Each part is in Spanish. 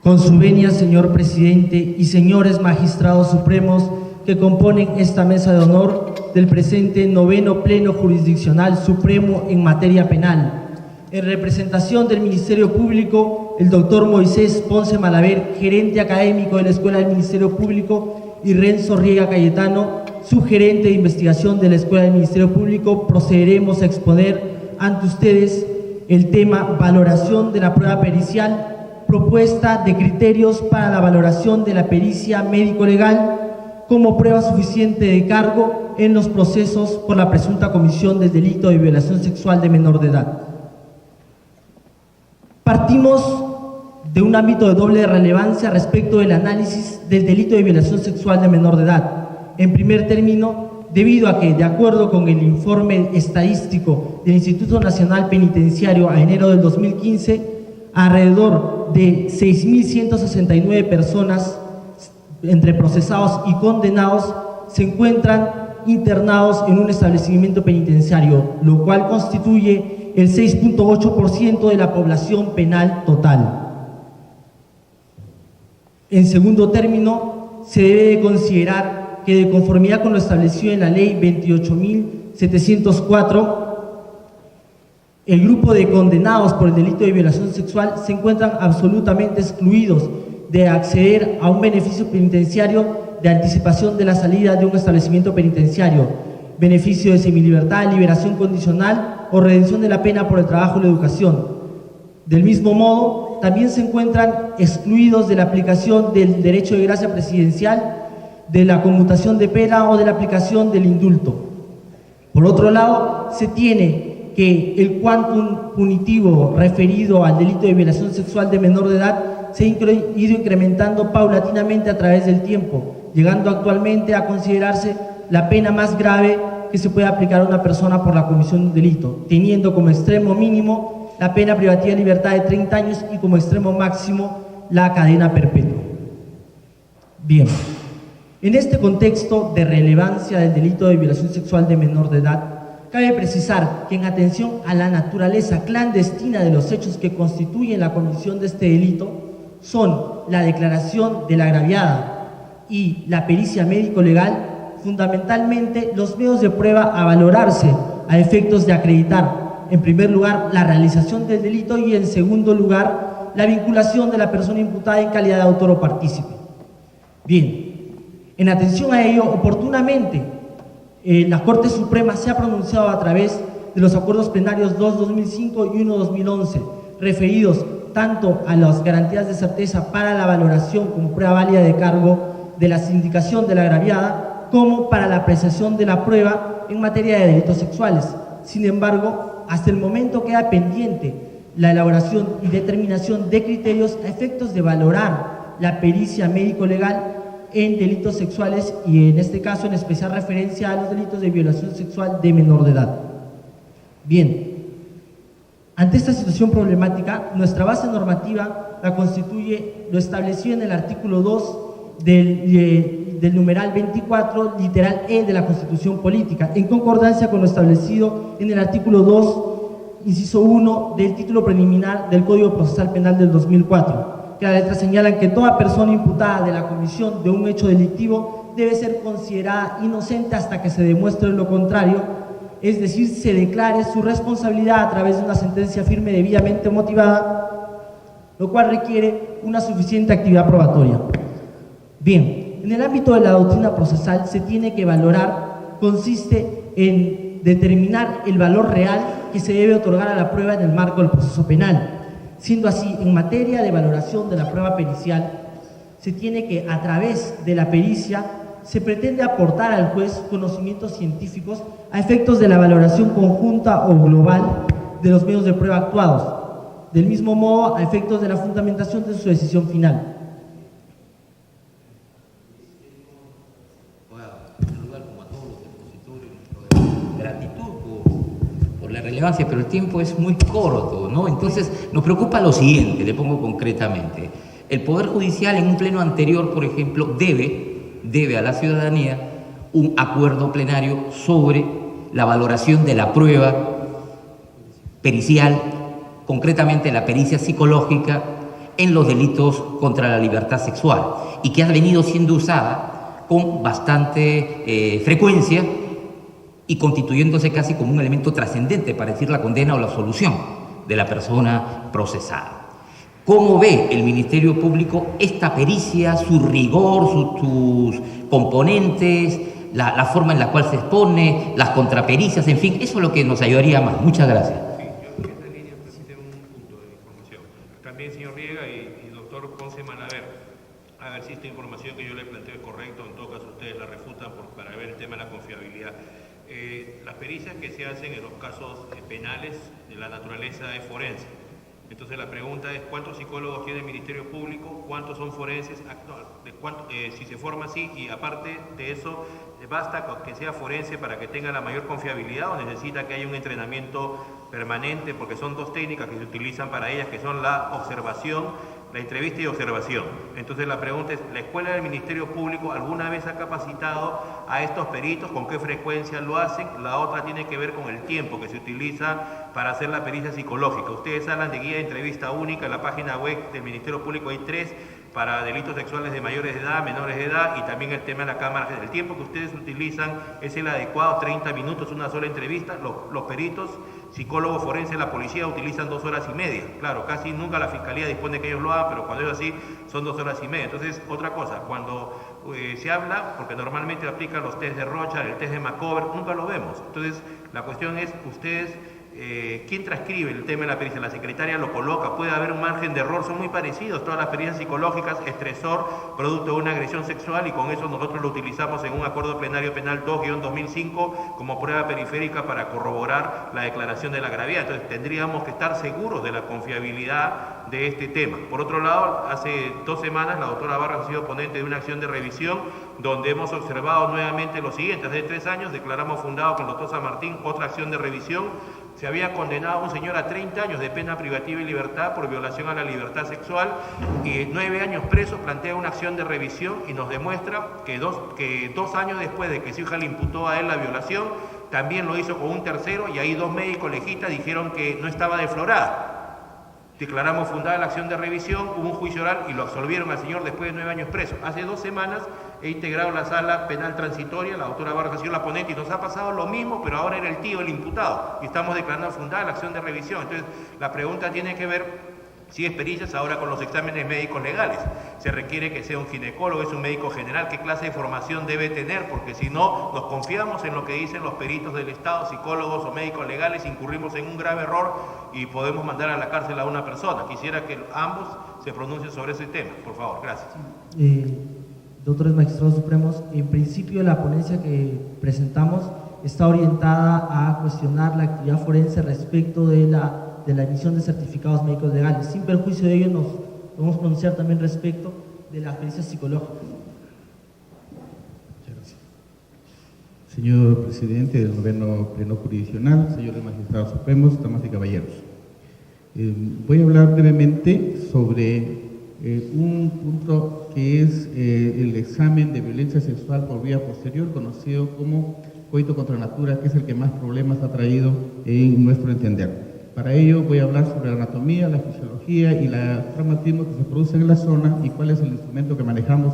Con su venia, señor presidente y señores magistrados supremos que componen esta mesa de honor del presente noveno Pleno Jurisdiccional Supremo en materia penal. En representación del Ministerio Público, el doctor Moisés Ponce Malaver, gerente académico de la Escuela del Ministerio Público, y Renzo Riega Cayetano, subgerente de investigación de la Escuela del Ministerio Público, procederemos a exponer ante ustedes el tema valoración de la prueba pericial, propuesta de criterios para la valoración de la pericia médico-legal como prueba suficiente de cargo en los procesos por la presunta comisión del delito de violación sexual de menor de edad. Partimos de un ámbito de doble relevancia respecto del análisis del delito de violación sexual de menor de edad. En primer término, debido a que, de acuerdo con el informe estadístico del Instituto Nacional Penitenciario a enero del 2015, alrededor de 6.169 personas, entre procesados y condenados, se encuentran internados en un establecimiento penitenciario, lo cual constituye el 6.8% de la población penal total. En segundo término, se debe de considerar que, de conformidad con lo establecido en la Ley 28.704, el grupo de condenados por el delito de violación sexual se encuentran absolutamente excluidos de acceder a un beneficio penitenciario de anticipación de la salida de un establecimiento penitenciario, beneficio de semilibertad, liberación condicional o redención de la pena por el trabajo y la educación. Del mismo modo, también se encuentran excluidos de la aplicación del derecho de gracia presidencial, de la conmutación de pena o de la aplicación del indulto. Por otro lado, se tiene que el quantum punitivo referido al delito de violación sexual de menor de edad se ha ido incrementando paulatinamente a través del tiempo, llegando actualmente a considerarse la pena más grave que se puede aplicar a una persona por la comisión de un delito, teniendo como extremo mínimo la pena privativa de libertad de 30 años y como extremo máximo la cadena perpetua. Bien, en este contexto de relevancia del delito de violación sexual de menor de edad, cabe precisar que, en atención a la naturaleza clandestina de los hechos que constituyen la comisión de este delito, son la declaración de la agraviada y la pericia médico-legal, fundamentalmente los medios de prueba a valorarse a efectos de acreditar, en primer lugar, la realización del delito y, en segundo lugar, la vinculación de la persona imputada en calidad de autor o partícipe. Bien, en atención a ello, oportunamente, la Corte Suprema se ha pronunciado a través de los acuerdos plenarios 2-2005 y 1-2011, referidos tanto a las garantías de certeza para la valoración como prueba válida de cargo de la sindicación de la agraviada, como para la apreciación de la prueba en materia de delitos sexuales. Sin embargo, hasta el momento queda pendiente la elaboración y determinación de criterios a efectos de valorar la pericia médico-legal en delitos sexuales y, en este caso, en especial referencia a los delitos de violación sexual de menor de edad. Bien, ante esta situación problemática, nuestra base normativa la constituye lo establecido en el artículo 2 del numeral 24, literal E de la Constitución Política, en concordancia con lo establecido en el artículo 2, inciso 1 del título preliminar del Código Procesal Penal del 2004, que a la letra señalan que toda persona imputada de la comisión de un hecho delictivo debe ser considerada inocente hasta que se demuestre lo contrario, es decir, se declare su responsabilidad a través de una sentencia firme debidamente motivada, lo cual requiere una suficiente actividad probatoria. Bien, en el ámbito de la doctrina procesal se tiene que valorar, consiste en determinar el valor real que se debe otorgar a la prueba en el marco del proceso penal. Siendo así, en materia de valoración de la prueba pericial, se tiene que, a través de la pericia, se pretende aportar al juez conocimientos científicos a efectos de la valoración conjunta o global de los medios de prueba actuados, del mismo modo a efectos de la fundamentación de su decisión final. Relevancia, pero el tiempo es muy corto, ¿no? Entonces nos preocupa lo siguiente, le pongo concretamente. El Poder Judicial, en un pleno anterior, por ejemplo, debe a la ciudadanía un acuerdo plenario sobre la valoración de la prueba pericial, concretamente la pericia psicológica, en los delitos contra la libertad sexual y que ha venido siendo usada con bastante frecuencia y constituyéndose casi como un elemento trascendente para decir la condena o la absolución de la persona procesada. ¿Cómo ve el Ministerio Público esta pericia, su rigor, sus componentes, la forma en la cual se expone, las contrapericias, en fin? Eso es lo que nos ayudaría más. Muchas gracias. Sí, yo en esta línea necesito un punto de información. También, señor Riega y doctor Ponce Malaver, a ver si esta información que yo le planteo es correcta, en todo caso ustedes la refutan para ver el tema de la confiabilidad. Las pericias que se hacen en los casos penales de la naturaleza es forense. Entonces la pregunta es, ¿cuántos psicólogos tiene el Ministerio Público? ¿Cuántos son forenses? Si se forma así, y aparte de eso, ¿basta que sea forense para que tenga la mayor confiabilidad o necesita que haya un entrenamiento permanente? Porque son dos técnicas que se utilizan para ellas, que son la observación, la entrevista y observación. Entonces la pregunta es, ¿la Escuela del Ministerio Público alguna vez ha capacitado a estos peritos? ¿Con qué frecuencia lo hacen? La otra tiene que ver con el tiempo que se utiliza para hacer la pericia psicológica. Ustedes hablan de guía de entrevista única, en la página web del Ministerio Público hay 3 para delitos sexuales de mayores de edad, menores de edad, y también el tema de la cámara. El tiempo que ustedes utilizan es el adecuado, 30 minutos, una sola entrevista. Los peritos, psicólogos forenses, la policía utilizan 2 horas y media. Claro, casi nunca la fiscalía dispone que ellos lo hagan, pero cuando es así, son 2 horas y media. Entonces, otra cosa, cuando se habla, porque normalmente aplican los test de Rocha, el test de Macover, nunca lo vemos. Entonces, la cuestión es, ustedes, ¿quién transcribe el tema de la pericia? La secretaria lo coloca, puede haber un margen de error, son muy parecidos todas las pericias psicológicas, estresor, producto de una agresión sexual, y con eso nosotros lo utilizamos en un acuerdo plenario penal 2-2005 como prueba periférica para corroborar la declaración de la gravedad. Entonces tendríamos que estar seguros de la confiabilidad de este tema. Por otro lado, hace 2 semanas la doctora Vargas ha sido ponente de una acción de revisión donde hemos observado nuevamente lo siguiente. Hace 3 años declaramos fundado con el doctor San Martín otra acción de revisión. Se había condenado a un señor a 30 años de pena privativa de libertad por violación a la libertad sexual, y 9 años preso. Plantea una acción de revisión y nos demuestra que 2 años después de que su hija le imputó a él la violación, también lo hizo con un tercero, y ahí 2 médicos legistas dijeron que no estaba deflorada. Declaramos fundada la acción de revisión, hubo un juicio oral y lo absolvieron al señor después de 9 años preso. Hace 2 semanas he integrado la sala penal transitoria, la doctora Vargas ha sido la ponente, y nos ha pasado lo mismo, pero ahora era el tío el imputado, y estamos declarando fundada la acción de revisión. Entonces, la pregunta tiene que ver si es pericias ahora con los exámenes médicos legales. Se requiere que sea un ginecólogo, es un médico general, qué clase de formación debe tener, porque si no nos confiamos en lo que dicen los peritos del Estado, psicólogos o médicos legales, incurrimos en un grave error y podemos mandar a la cárcel a una persona. Quisiera que ambos se pronuncien sobre ese tema, por favor. Gracias. Doctores magistrados supremos, en principio la ponencia que presentamos está orientada a cuestionar la actividad forense respecto de la emisión de certificados médicos legales. Sin perjuicio de ello, nos podemos pronunciar también respecto de las pericias psicológicas. Muchas gracias. Señor presidente del Gobierno Pleno Jurisdiccional, señores magistrados supremos, damas y caballeros. Voy a hablar brevemente sobre un punto que es el examen de violencia sexual por vía posterior, conocido como coito contra natura, que es el que más problemas ha traído en nuestro entender. Para ello voy a hablar sobre la anatomía, la fisiología y los traumatismos que se producen en la zona y cuál es el instrumento que manejamos,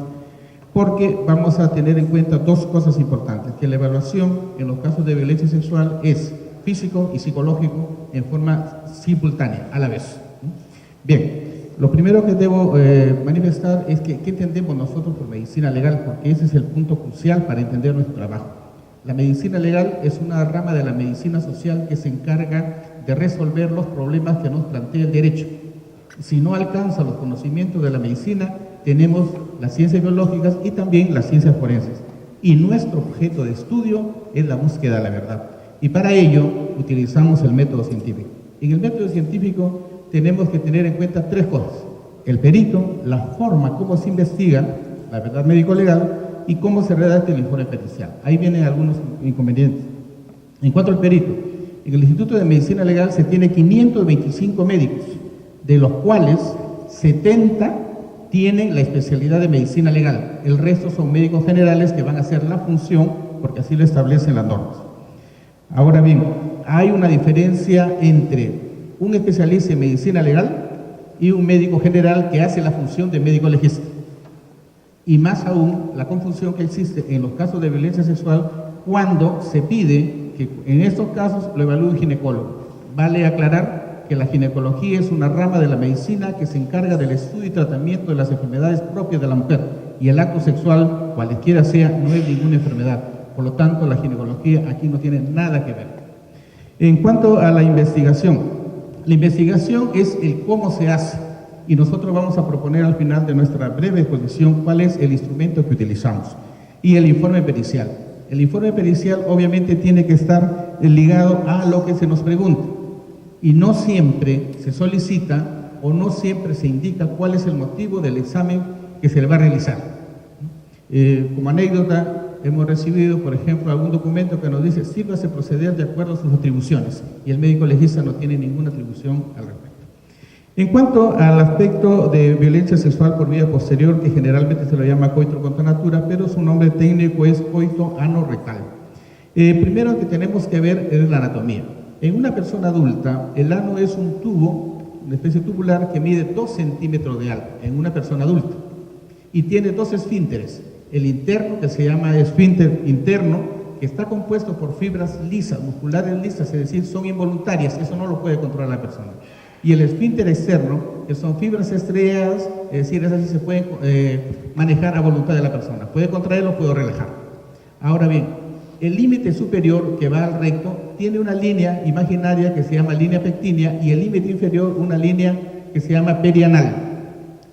porque vamos a tener en cuenta 2 cosas importantes: que la evaluación en los casos de violencia sexual es físico y psicológico en forma simultánea, a la vez. Bien, lo primero que debo manifestar es que ¿qué entendemos nosotros por medicina legal? Porque ese es el punto crucial para entender nuestro trabajo. La medicina legal es una rama de la medicina social que se encarga de resolver los problemas que nos plantea el derecho. Si no alcanza los conocimientos de la medicina, tenemos las ciencias biológicas y también las ciencias forenses. Y nuestro objeto de estudio es la búsqueda de la verdad. Y para ello utilizamos el método científico. En el método científico tenemos que tener en cuenta 3 cosas: el perito, la forma como se investiga la verdad médico-legal y cómo se redacta el informe pericial. Ahí vienen algunos inconvenientes. En cuanto al perito, en el Instituto de Medicina Legal se tiene 525 médicos, de los cuales 70 tienen la especialidad de medicina legal. El resto son médicos generales que van a hacer la función porque así lo establecen las normas. Ahora bien, hay una diferencia entre un especialista en medicina legal y un médico general que hace la función de médico legista. Y más aún, la confusión que existe en los casos de violencia sexual cuando se pide que en estos casos lo evalúe un ginecólogo. Vale aclarar que la ginecología es una rama de la medicina que se encarga del estudio y tratamiento de las enfermedades propias de la mujer, y el acto sexual, cualquiera sea, no es ninguna enfermedad. Por lo tanto, la ginecología aquí no tiene nada que ver. En cuanto a la investigación es el cómo se hace, y nosotros vamos a proponer al final de nuestra breve exposición cuál es el instrumento que utilizamos. Y el informe pericial. El informe pericial obviamente tiene que estar ligado a lo que se nos pregunta, y no siempre se solicita o no siempre se indica cuál es el motivo del examen que se le va a realizar. Como anécdota, hemos recibido, por ejemplo, algún documento que nos dice sírvase proceder de acuerdo a sus atribuciones, y el médico legista no tiene ninguna atribución al respecto. En cuanto al aspecto de violencia sexual por vía posterior, que generalmente se lo llama coito contra natura, pero su nombre técnico es coito ano-rectal. Primero que tenemos que ver es la anatomía. En una persona adulta, el ano es un tubo, una especie tubular que mide 2 centímetros de alto, en una persona adulta, y tiene 2 esfínteres. El interno, que se llama esfínter interno, que está compuesto por fibras lisas, musculares lisas, es decir, son involuntarias, eso no lo puede controlar la persona. Y el esfínter externo, que son fibras estrelladas, es decir, esas sí se pueden manejar a voluntad de la persona. Puede contraerlo, puede relajar. Ahora bien, el límite superior que va al recto tiene una línea imaginaria que se llama línea pectínea, y el límite inferior una línea que se llama perianal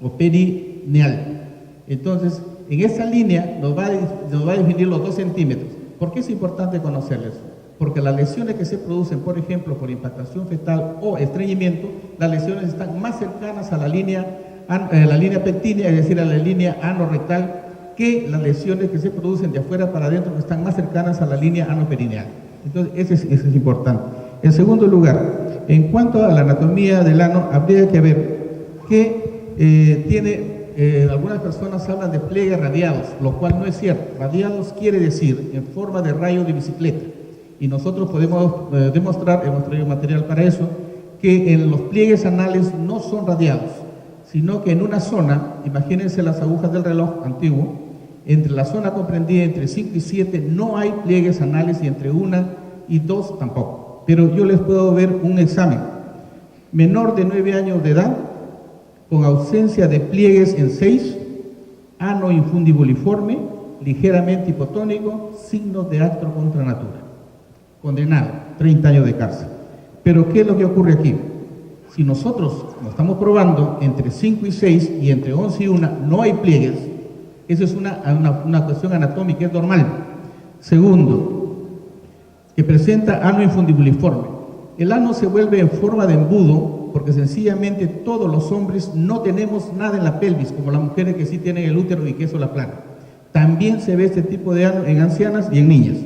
o perineal. Entonces, en esa línea nos va a definir los 2 centímetros. ¿Por qué es importante conocerles? Porque las lesiones que se producen, por ejemplo, por impactación fetal o estreñimiento, las lesiones están más cercanas a la línea pectínea, es decir, a la línea ano-rectal, que las lesiones que se producen de afuera para adentro, que están más cercanas a la línea ano-perineal. Entonces, ese es importante. En segundo lugar, en cuanto a la anatomía del ano, habría que ver que algunas personas hablan de pliegues radiados, lo cual no es cierto. Radiados quiere decir en forma de rayo de bicicleta. Y nosotros podemos demostrar, hemos traído material para eso, que en los pliegues anales no son radiados, sino que en una zona, imagínense las agujas del reloj antiguo, entre la zona comprendida entre 5 y 7 no hay pliegues anales, y entre 1 y 2 tampoco. Pero yo les puedo ver un examen. Menor de 9 años de edad, con ausencia de pliegues en 6, ano infundibuliforme, ligeramente hipotónico, signos de acto contra natura. Condenado, 30 años de cárcel. Pero ¿qué es lo que ocurre aquí? Si nosotros nos estamos probando entre 5 y 6 y entre 11 y 1 no hay pliegues, eso es una cuestión anatómica, es normal. Segundo, que presenta ano infundibuliforme. El ano se vuelve en forma de embudo porque sencillamente todos los hombres no tenemos nada en la pelvis, como las mujeres que sí tienen el útero y queso la plana. También se ve este tipo de ano en ancianas y en niñas.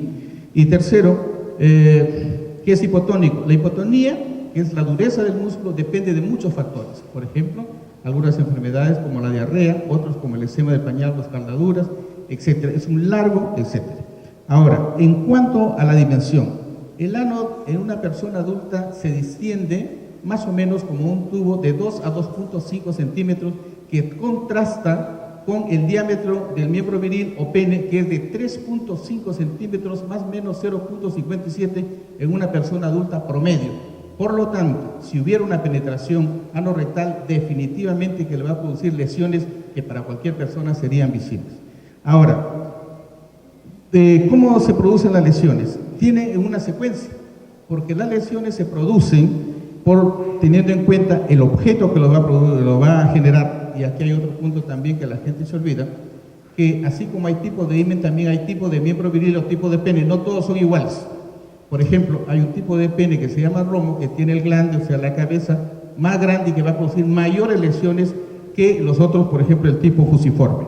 Y tercero, que es hipotónico. La hipotonía, que es la dureza del músculo, depende de muchos factores. Por ejemplo, algunas enfermedades como la diarrea, otros como el eczema de pañal, las escaldaduras, etc. Es un largo, etc. Ahora, en cuanto a la dimensión, el ano en una persona adulta se distiende más o menos como un tubo de 2 a 2.5 centímetros que contrasta con el diámetro del miembro viril o pene, que es de 3.5 centímetros más o menos 0.57 en una persona adulta promedio. Por lo tanto, si hubiera una penetración anorrectal, definitivamente que le va a producir lesiones que para cualquier persona serían visibles. Ahora, ¿cómo se producen las lesiones? Tiene una secuencia, porque las lesiones se producen teniendo en cuenta el objeto que lo va a generar. Y aquí hay otro punto también que la gente se olvida, que así como hay tipos de himen, también hay tipos de miembro viril o tipos de pene, no todos son iguales. Por ejemplo, hay un tipo de pene que se llama romo, que tiene el glande, o sea, la cabeza más grande y que va a producir mayores lesiones que los otros, por ejemplo, el tipo fusiforme.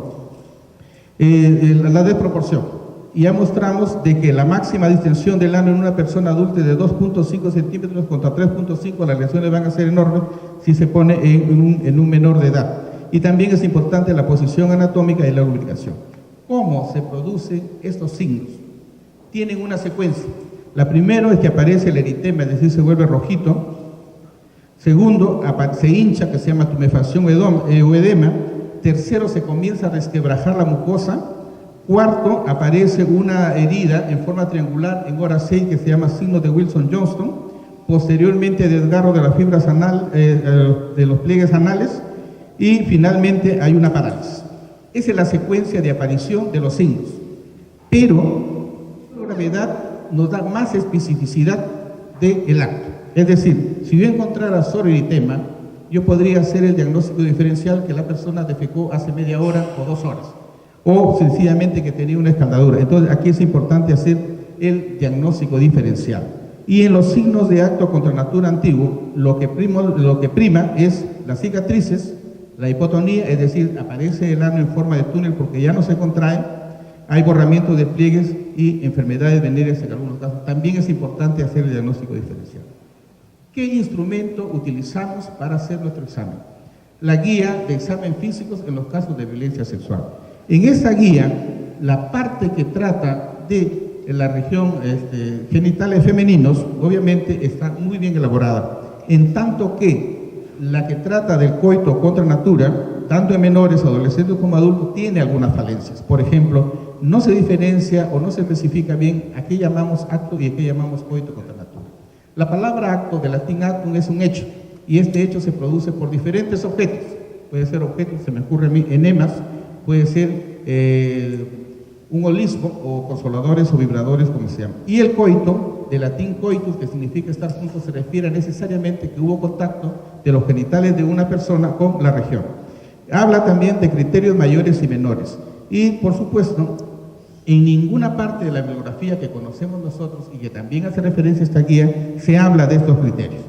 La desproporción. Y ya mostramos de que la máxima distensión del ano en una persona adulta es de 2.5 centímetros contra 3.5, las lesiones van a ser enormes si se pone en un menor de edad. Y también es importante la posición anatómica y la lubricación. ¿Cómo se producen estos signos? Tienen una secuencia. La primera es que aparece el eritema, es decir, se vuelve rojito. Segundo, se hincha, que se llama tumefacción o edema. Tercero, se comienza a resquebrajar la mucosa. Cuarto, aparece una herida en forma triangular en hora 6 que se llama signo de Wilson-Johnston. Posteriormente, desgarro de las fibras de los pliegues anales. Y finalmente hay una parálisis. Esa es la secuencia de aparición de los signos. Pero la gravedad nos da más especificidad del acto. Es decir, si yo encontrara soroeritema, yo podría hacer el diagnóstico diferencial que la persona defecó hace media hora o 2 horas, o sencillamente que tenía una escaldadura. Entonces, aquí es importante hacer el diagnóstico diferencial. Y en los signos de acto contra natura antiguo, lo que prima es las cicatrices, la hipotonía, es decir, aparece el ano en forma de túnel porque ya no se contrae, hay borramiento de pliegues y enfermedades venéreas en algunos casos. También es importante hacer el diagnóstico diferencial. ¿Qué instrumento utilizamos para hacer nuestro examen? La guía de examen físicos en los casos de violencia sexual. En esa guía, la parte que trata de la región genitales femeninos, obviamente está muy bien elaborada, en tanto que la que trata del coito contra natura, tanto en menores, adolescentes como adultos, tiene algunas falencias. Por ejemplo, no se diferencia o no se especifica bien a qué llamamos acto y a qué llamamos coito contra natura. La palabra acto, del latín actum, es un hecho, y este hecho se produce por diferentes objetos. Puede ser objetos, se me ocurre a mí, enemas, puede ser un holismo o consoladores o vibradores, como se llama. Y el coito, del latín coitus, que significa estar juntos, se refiere necesariamente que hubo contacto de los genitales de una persona con la región. Habla también de criterios mayores y menores. Y, por supuesto, en ninguna parte de la bibliografía que conocemos nosotros y que también hace referencia a esta guía, se habla de estos criterios,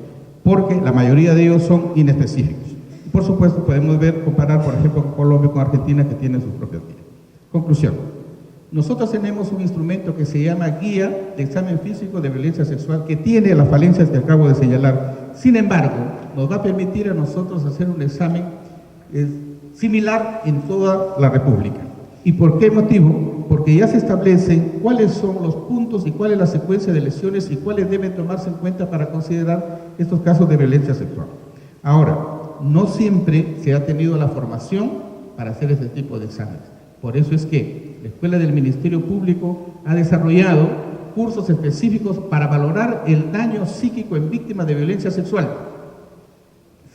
porque la mayoría de ellos son inespecíficos. Por supuesto, podemos comparar, por ejemplo, con Colombia y con Argentina, que tienen sus propias guías. Conclusión. Nosotros tenemos un instrumento que se llama Guía de Examen Físico de Violencia Sexual, que tiene las falencias que acabo de señalar. Sin embargo, nos va a permitir a nosotros hacer un examen similar en toda la República. ¿Y por qué motivo? Porque ya se establecen cuáles son los puntos y cuál es la secuencia de lesiones y cuáles deben tomarse en cuenta para considerar estos casos de violencia sexual. Ahora, no siempre se ha tenido la formación para hacer este tipo de exámenes. Por eso es que la Escuela del Ministerio Público ha desarrollado cursos específicos para valorar el daño psíquico en víctimas de violencia sexual.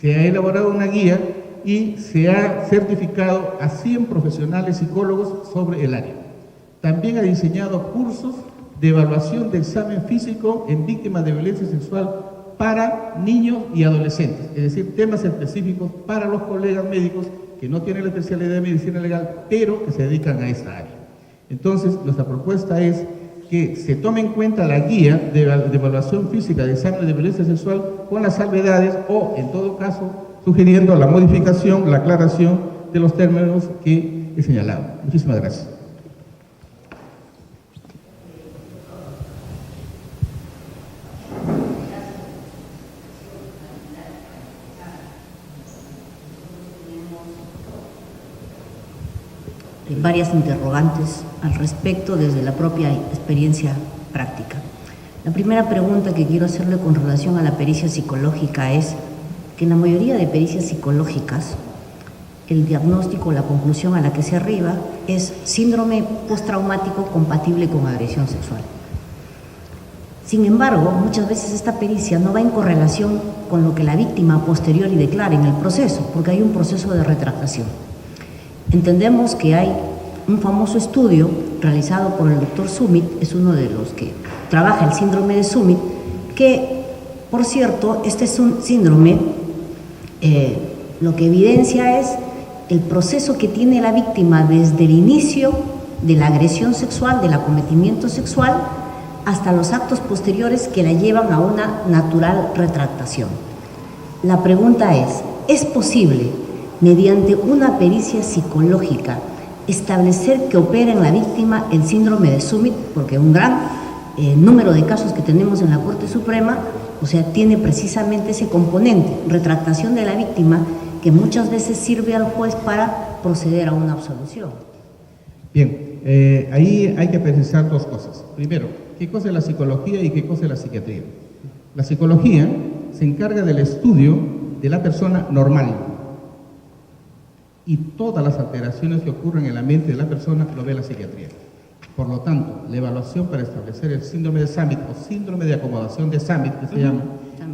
Se ha elaborado una guía y se ha certificado a 100 profesionales psicólogos sobre el área. También ha diseñado cursos de evaluación de examen físico en víctimas de violencia sexual para niños y adolescentes, es decir, temas específicos para los colegas médicos que no tienen la especialidad de medicina legal, pero que se dedican a esta área. Entonces, nuestra propuesta es que se tome en cuenta la guía de evaluación física de examen de violencia sexual con las salvedades o, en todo caso, sugiriendo la modificación, la aclaración de los términos que he señalado. Muchísimas gracias. Varias interrogantes al respecto desde la propia experiencia práctica. La primera pregunta que quiero hacerle con relación a la pericia psicológica es que en la mayoría de pericias psicológicas el diagnóstico, la conclusión a la que se arriba es síndrome postraumático compatible con agresión sexual. Sin embargo, muchas veces esta pericia no va en correlación con lo que la víctima a posteriori declara en el proceso, porque hay un proceso de retractación. Entendemos que hay un famoso estudio realizado por el doctor Summit, es uno de los que trabaja el síndrome de Summit, que, por cierto, este es un síndrome, lo que evidencia es el proceso que tiene la víctima desde el inicio de la agresión sexual, del acometimiento sexual, hasta los actos posteriores que la llevan a una natural retractación. La pregunta ¿es posible, mediante una pericia psicológica, establecer que opera en la víctima el síndrome de Summit? Porque un gran número de casos que tenemos en la Corte Suprema, o sea, tiene precisamente ese componente, retractación de la víctima, que muchas veces sirve al juez para proceder a una absolución. Bien, ahí hay que precisar 2 cosas. Primero, ¿qué cosa es la psicología y qué cosa es la psiquiatría? La psicología se encarga del estudio de la persona normal. Y todas las alteraciones que ocurren en la mente de la persona lo ve la psiquiatría. Por lo tanto, la evaluación para establecer el síndrome de Summitt o síndrome de acomodación de Summitt, que se llama,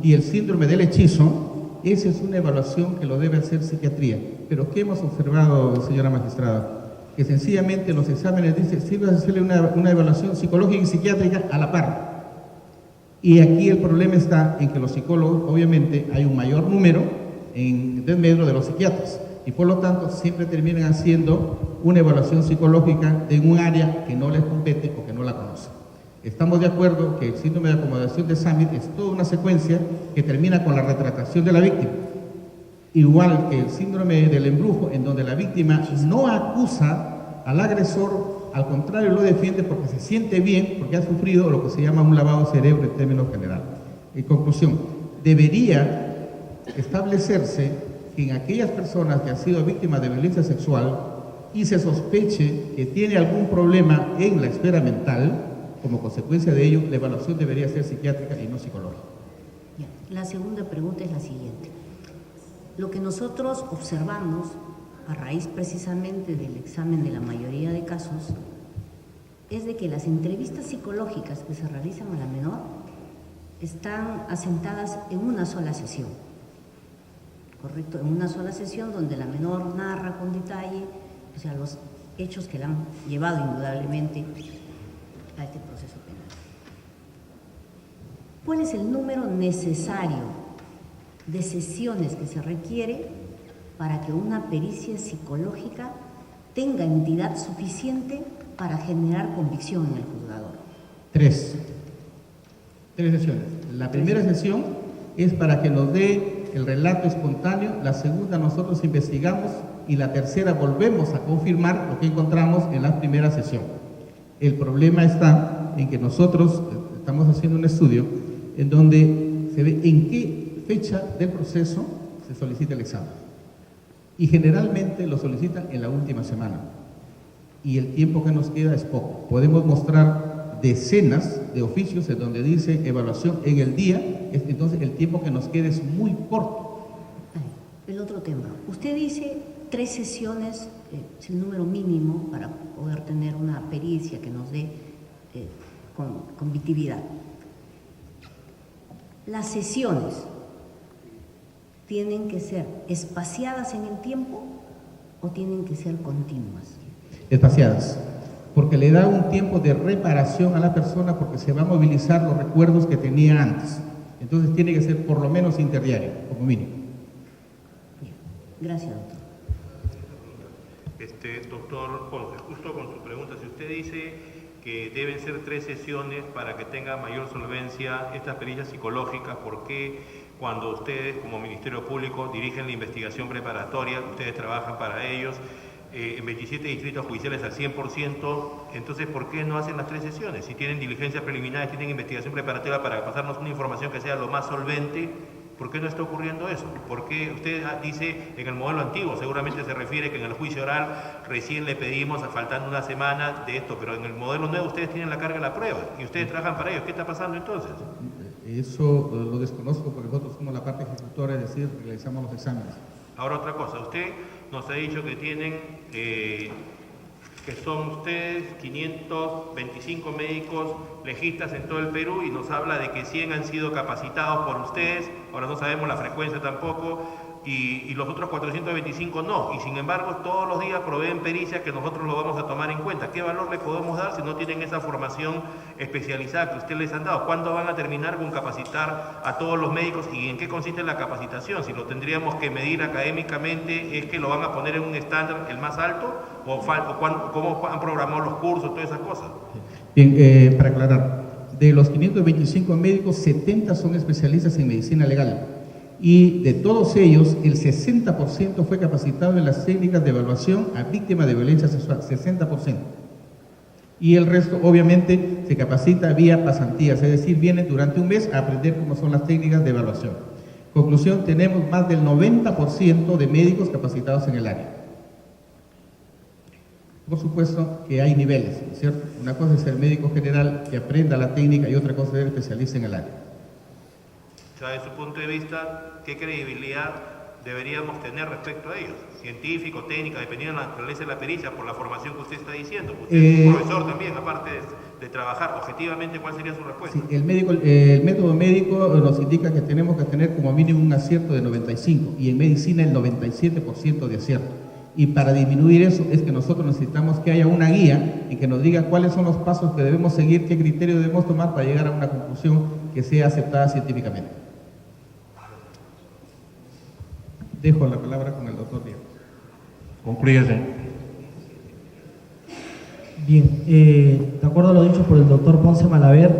y el síndrome del hechizo, esa es una evaluación que lo debe hacer psiquiatría. Pero ¿qué hemos observado, señora magistrada? Que sencillamente en los exámenes dice, sirve hacerle una evaluación psicológica y psiquiátrica a la par. Y aquí el problema está en que los psicólogos, obviamente, hay un mayor número en desmedro de los psiquiatras. Y por lo tanto, siempre terminan haciendo una evaluación psicológica en un área que no les compete o que no la conocen. Estamos de acuerdo que el síndrome de acomodación de Summitt es toda una secuencia que termina con la retratación de la víctima. Igual que el síndrome del embrujo, en donde la víctima no acusa al agresor, al contrario lo defiende porque se siente bien, porque ha sufrido lo que se llama un lavado de cerebro en términos generales. En conclusión, debería establecerse que en aquellas personas que han sido víctimas de violencia sexual y se sospeche que tiene algún problema en la esfera mental, como consecuencia de ello, la evaluación debería ser psiquiátrica y no psicológica. La segunda pregunta es la siguiente. Lo que nosotros observamos a raíz precisamente del examen de la mayoría de casos es de que las entrevistas psicológicas que se realizan a la menor están asentadas en una sola sesión, ¿correcto? En una sola sesión donde la menor narra con detalle, o sea, los hechos que la han llevado indudablemente a este proceso penal. ¿Cuál es el número necesario de sesiones que se requiere para que una pericia psicológica tenga entidad suficiente para generar convicción en el juzgador? Tres sesiones. La primera sesión es para que nos dé el relato espontáneo, la segunda nosotros investigamos y la tercera volvemos a confirmar lo que encontramos en la primera sesión. El problema está en que nosotros estamos haciendo un estudio en donde se ve en qué fecha del proceso se solicita el examen. Y generalmente lo solicitan en la última semana. Y el tiempo que nos queda es poco. Podemos mostrar decenas de oficios en donde dice evaluación en el día, entonces el tiempo que nos queda es muy corto. El otro tema. Usted dice 3 sesiones es el número mínimo para poder tener una pericia que nos dé convictividad. Las sesiones ¿tienen que ser espaciadas en el tiempo o tienen que ser continuas? Espaciadas, porque le da un tiempo de reparación a la persona porque se va a movilizar los recuerdos que tenía antes. Entonces tiene que ser por lo menos interdiario, como mínimo. Bien. Gracias, doctor. Doctor Ponce, justo con su pregunta, si usted dice que deben ser 3 sesiones para que tenga mayor solvencia estas pericias psicológicas, ¿por qué cuando ustedes como Ministerio Público dirigen la investigación preparatoria, ustedes trabajan para ellos, en 27 distritos judiciales al 100%, entonces ¿por qué no hacen las 3 sesiones? Si tienen diligencias preliminares, tienen investigación preparatoria para pasarnos una información que sea lo más solvente, ¿por qué no está ocurriendo eso? Porque usted dice en el modelo antiguo, seguramente se refiere que en el juicio oral recién le pedimos, faltando una semana de esto, pero en el modelo nuevo ustedes tienen la carga de la prueba y ustedes trabajan para ellos. ¿Qué está pasando entonces? Eso lo desconozco porque nosotros somos la parte ejecutora, es decir, realizamos los exámenes. Ahora otra cosa, usted nos ha dicho que tienen, que son ustedes 525 médicos legistas en todo el Perú y nos habla de que 100 han sido capacitados por ustedes, ahora no sabemos la frecuencia tampoco, y los otros 425 no, y sin embargo todos los días proveen pericia que nosotros lo vamos a tomar en cuenta. ¿Qué valor le podemos dar si no tienen esa formación especializada que ustedes les han dado? ¿Cuándo van a terminar con capacitar a todos los médicos y en qué consiste la capacitación? Si lo tendríamos que medir académicamente, ¿es que lo van a poner en un estándar el más alto? ¿O cómo han programado los cursos, todas esas cosas? Bien, para aclarar, de los 525 médicos, 70 son especialistas en medicina legal. Y de todos ellos, el 60% fue capacitado en las técnicas de evaluación a víctimas de violencia sexual, 60%. Y el resto, obviamente, se capacita vía pasantías, es decir, vienen durante un mes a aprender cómo son las técnicas de evaluación. Conclusión, tenemos más del 90% de médicos capacitados en el área. Por supuesto que hay niveles, ¿cierto? Una cosa es el médico general que aprenda la técnica y otra cosa es el especialista en el área. O sea, desde su punto de vista, ¿qué credibilidad deberíamos tener respecto a ellos? Científico, técnica, dependiendo de la naturaleza de la pericia, por la formación que usted está diciendo. Usted es un profesor también, aparte de trabajar. Objetivamente, ¿cuál sería su respuesta? Sí, el método médico nos indica que tenemos que tener como mínimo un acierto de 95 y en medicina el 97% de acierto. Y para disminuir eso es que nosotros necesitamos que haya una guía en que nos diga cuáles son los pasos que debemos seguir, qué criterio debemos tomar para llegar a una conclusión que sea aceptada científicamente. Dejo la palabra con el doctor Diego. Conclúyase. Bien, de acuerdo a lo dicho por el doctor Ponce Malaver,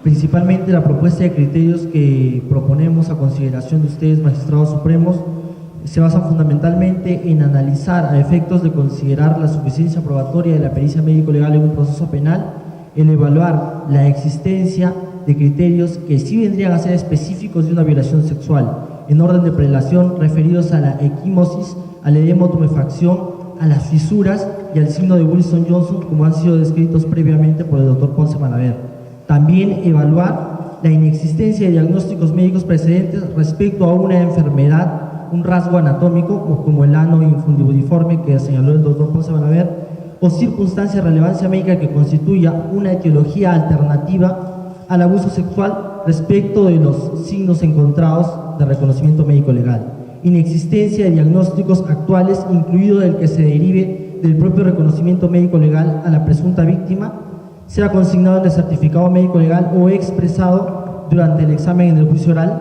principalmente la propuesta de criterios que proponemos a consideración de ustedes, magistrados supremos, se basa fundamentalmente en analizar a efectos de considerar la suficiencia probatoria de la pericia médico-legal en un proceso penal, el evaluar la existencia de criterios que sí vendrían a ser específicos de una violación sexual, en orden de prelación referidos a la equimosis, al edema o tumefacción, a las fisuras y al signo de Wilson-Johnson, como han sido descritos previamente por el doctor Ponce Malaver. También evaluar la inexistencia de diagnósticos médicos precedentes respecto a una enfermedad, un rasgo anatómico, como el ano infundibuliforme que señaló el doctor Ponce Malaver, o circunstancia de relevancia médica que constituya una etiología alternativa al abuso sexual respecto de los signos encontrados de reconocimiento médico legal. Inexistencia de diagnósticos actuales, incluido el que se derive del propio reconocimiento médico legal a la presunta víctima, sea consignado en el certificado médico legal o expresado durante el examen en el juicio oral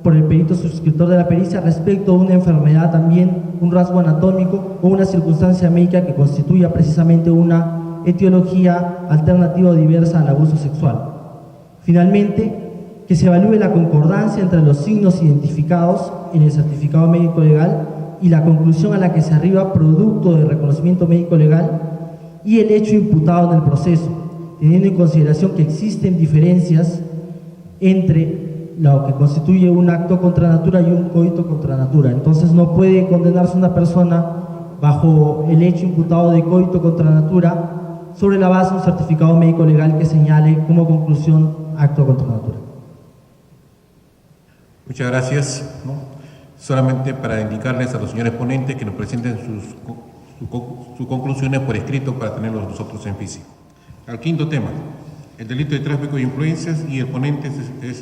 por el perito suscriptor de la pericia respecto a una enfermedad también, un rasgo anatómico o una circunstancia médica que constituya precisamente una etiología alternativa o diversa al abuso sexual. Finalmente, que se evalúe la concordancia entre los signos identificados en el certificado médico legal y la conclusión a la que se arriba producto del reconocimiento médico legal y el hecho imputado en el proceso, teniendo en consideración que existen diferencias entre lo que constituye un acto contra natura y un coito contra natura. Entonces no puede condenarse una persona bajo el hecho imputado de coito contra natura sobre la base de un certificado médico legal que señale como conclusión acto contra natura. Muchas gracias. Solamente para indicarles a los señores ponentes que nos presenten sus conclusiones por escrito para tenerlos nosotros en físico. Al quinto tema, el delito de tráfico de influencias, y el ponente es